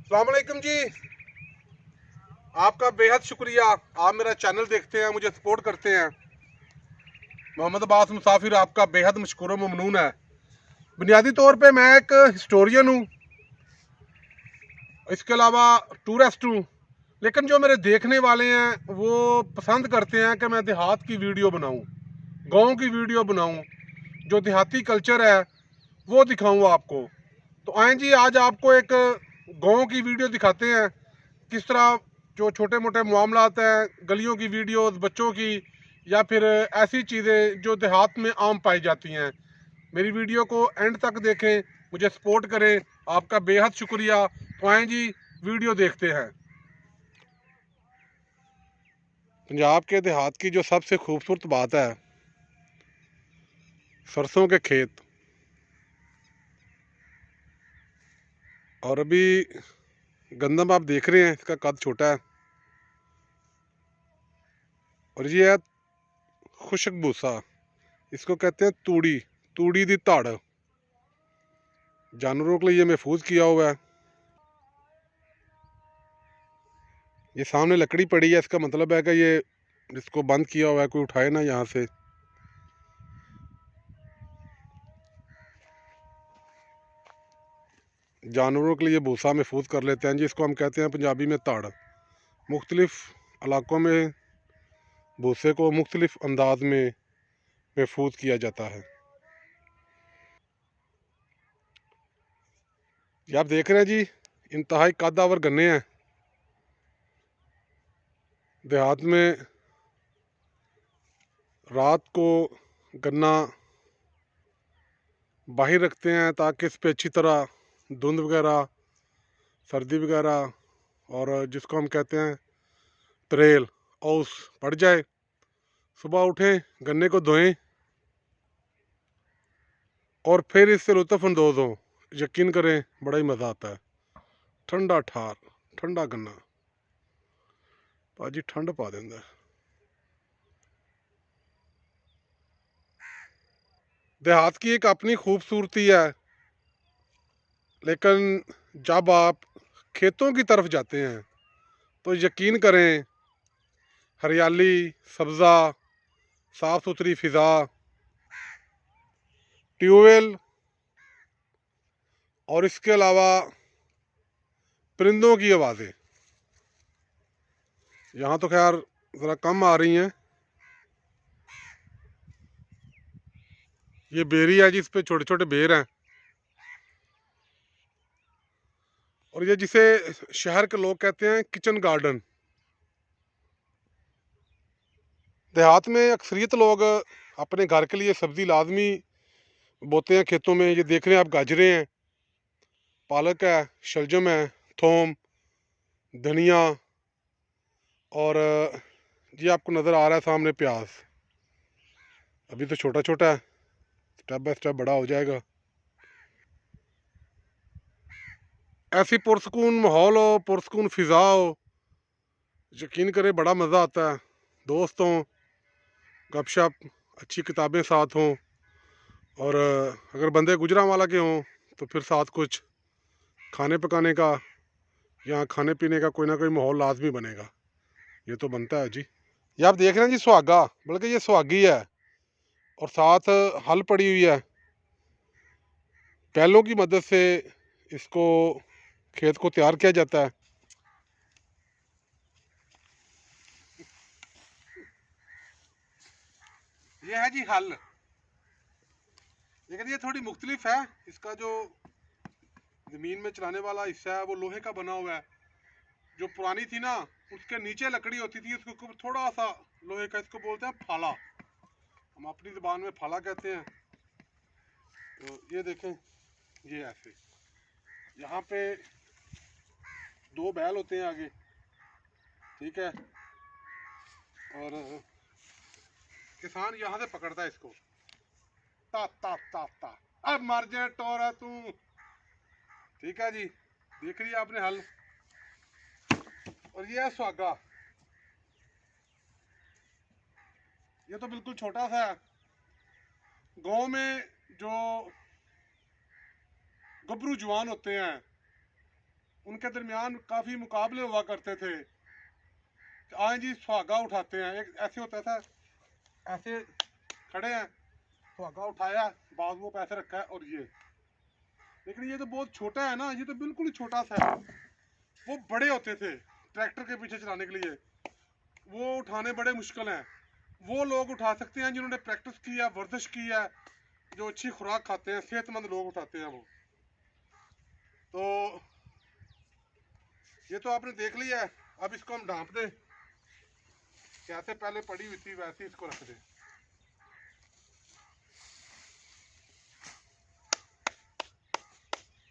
अस्सलाम वालेकुम जी। आपका बेहद शुक्रिया। आप मेरा चैनल देखते हैं, मुझे सपोर्ट करते हैं। मोहम्मद अब्बास मुसाफिर आपका बेहद मशकूर व ममनून है। बुनियादी तौर पे मैं एक हिस्टोरियन हूँ, इसके अलावा टूरिस्ट हूँ। लेकिन जो मेरे देखने वाले हैं वो पसंद करते हैं कि मैं देहात की वीडियो बनाऊँ, गाँव की वीडियो बनाऊँ, जो देहाती कल्चर है वो दिखाऊँ आपको। तो आए जी, आज आपको एक गाँव की वीडियो दिखाते हैं, किस तरह जो छोटे मोटे मामलात हैं, गलियों की वीडियोस, बच्चों की, या फिर ऐसी चीज़ें जो देहात में आम पाई जाती हैं। मेरी वीडियो को एंड तक देखें, मुझे सपोर्ट करें, आपका बेहद शुक्रिया। तो आएँ जी, वीडियो देखते हैं। पंजाब के देहात की जो सबसे खूबसूरत बात है, सरसों के खेत। और अभी गंदम आप देख रहे हैं, इसका कद छोटा है। और ये है खुशक भूसा, इसको कहते हैं तूड़ी, तूड़ी दी धड़। जानवरों के लिए ये महफूज किया हुआ है। ये सामने लकड़ी पड़ी है, इसका मतलब है कि ये इसको बंद किया हुआ है, कोई उठाए ना यहाँ से। जानवरों के लिए भूसा महफूज कर लेते हैं, जिसको हम कहते हैं पंजाबी में ताड़। मुख्तलिफ इलाकों में भूसे को मुख्तलिफ अंदाज में महफूज किया जाता है। ये आप देख रहे हैं जी, इंतहाई कद्दावर गन्ने हैं। देहात में रात को गन्ना बाहर रखते हैं ताकि इस पर अच्छी तरह धुंध वगैरह, सर्दी वगैरह और जिसको हम कहते हैं तरेल, ओस पड़ जाए। सुबह उठें, गन्ने को धोएं और फिर इससे लुत्फ़अंदोज़ हों। यकीन करें, बड़ा ही मज़ा आता है। ठंडा ठार, ठंडा गन्ना भाजी ठंड पा देंदा है। देहात की एक अपनी खूबसूरती है, लेकिन जब आप खेतों की तरफ जाते हैं तो यकीन करें, हरियाली, सब्ज़ा, साफ़ सुथरी फ़िज़ा, ट्यूबवेल और इसके अलावा परिंदों की आवाज़ें। यहाँ तो खैर ज़रा कम आ रही हैं। ये बेरी है जी, इस पे छोटे छोटे बेर हैं। और ये जिसे शहर के लोग कहते हैं किचन गार्डन। देहात में अक्सरियत लोग अपने घर के लिए सब्ज़ी लाजमी बोते हैं खेतों में। ये देख रहे हैं आप, गाजरें हैं, पालक है, शलजम है, थोम, धनिया और ये आपको नज़र आ रहा है सामने प्याज। अभी तो छोटा छोटा है, स्टेप बाय स्टेप बड़ा हो जाएगा। ऐसी पुरसकून माहौल हो, पुरसकून फ़िज़ा हो, यकीन करें बड़ा मज़ा आता है। दोस्तों, गपशप, अच्छी किताबें साथ हों और अगर बंदे गुजरांवाला के हों तो फिर साथ कुछ खाने पकाने का या खाने पीने का कोई ना कोई माहौल लाजमी बनेगा। ये तो बनता है जी। ये आप देख रहे हैं जी सुहागा, बल्कि ये सुहागी है और साथ हल पड़ी हुई है। बैलों की मदद से इसको, खेत को तैयार किया जाता है। ये है जी हल, लेकिन ये थोड़ी मुख्तलिफ है। इसका जो ज़मीन में चलाने वाला हिस्सा है वो लोहे का बना हुआ है। जो पुरानी थी ना, उसके नीचे लकड़ी होती थी, उसके ऊपर थोड़ा सा लोहे का, इसको बोलते हैं फाला। हम अपनी ज़बान में फाला कहते हैं। तो ये देखें, ये ऐसे यहाँ पे दो बैल होते हैं आगे, ठीक है। और किसान यहाँ से पकड़ता है इसको, ता ता ता ता, अब मर जाए टोरा तू। ठीक है जी, देख रही है आपने हल। और ये है सुहागा, ये तो बिल्कुल छोटा सा है। गांव में जो गभरू जवान होते हैं उनके दरमियान काफ़ी मुकाबले हुआ करते थे। आए जी सुहागा उठाते हैं, एक ऐसे होता था, ऐसे खड़े हैं, सुहागा उठाया, बाजुओं पे ऐसे रखा है और ये, लेकिन ये तो बहुत छोटा है ना, ये तो बिल्कुल ही छोटा सा है। वो बड़े होते थे ट्रैक्टर के पीछे चलाने के लिए, वो उठाने बड़े मुश्किल हैं। वो लोग उठा सकते हैं जिन्होंने प्रैक्टिस की है, वर्जिश की है, जो अच्छी खुराक खाते हैं, सेहतमंद लोग उठाते हैं वो। तो ये तो आपने देख लिया है, अब इसको हम ढांप दें, कैसे पहले पड़ी हुई थी वैसे इसको रख दें।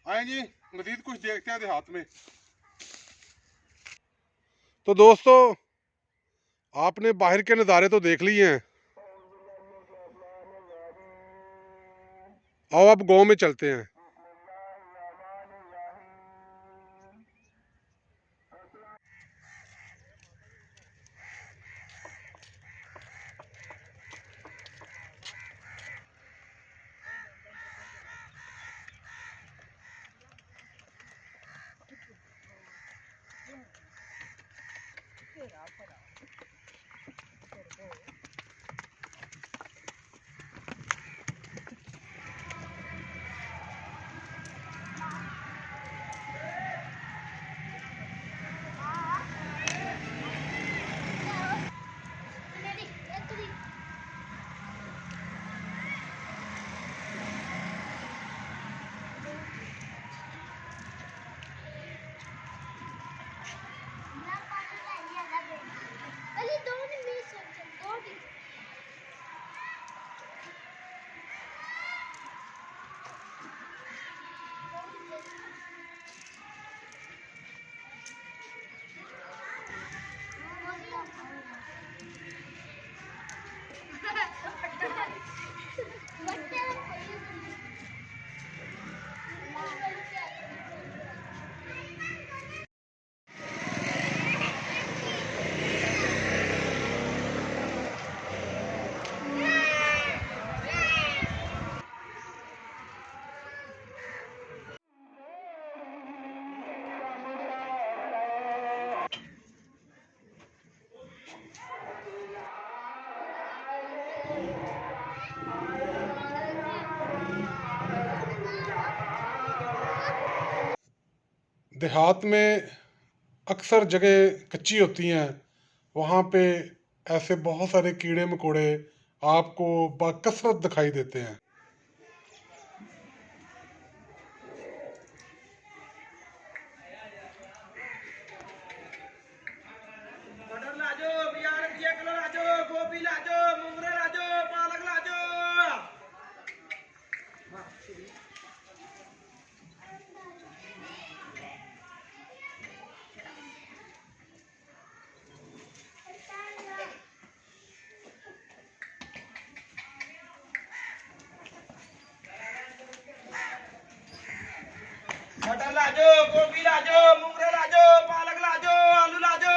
आए जी मजीद कुछ देखते हैं देहात में। तो दोस्तों आपने बाहर के नज़ारे तो देख लिए हैं, आओ अब गांव में चलते हैं। देहात में अक्सर जगह कच्ची होती हैं, वहाँ पे ऐसे बहुत सारे कीड़े मकोड़े आपको बकसरत दिखाई देते हैं। मटर लाजो, बियार 1 किलो लाजो, गोभी लाजो, मुंगरे लाजो, पालक लाजो। मटर लाजो, गोभी लाजो, मुंगरे लाजो, पालक लाजो, आलू लाजो।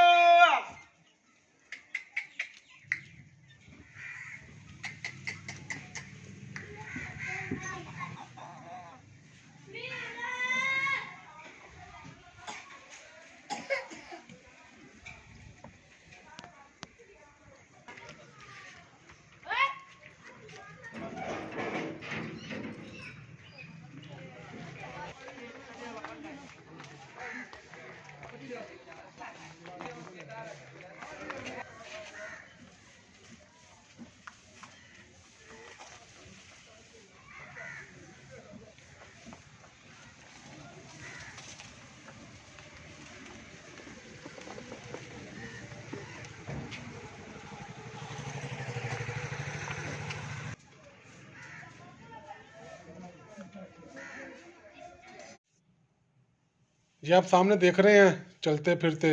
ये आप सामने देख रहे हैं चलते फिरते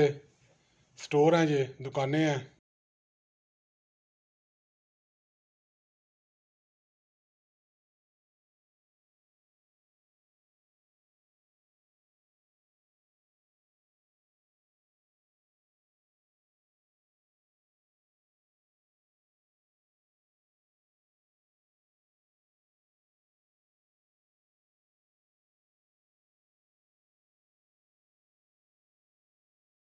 स्टोर हैं, ये दुकानें हैं।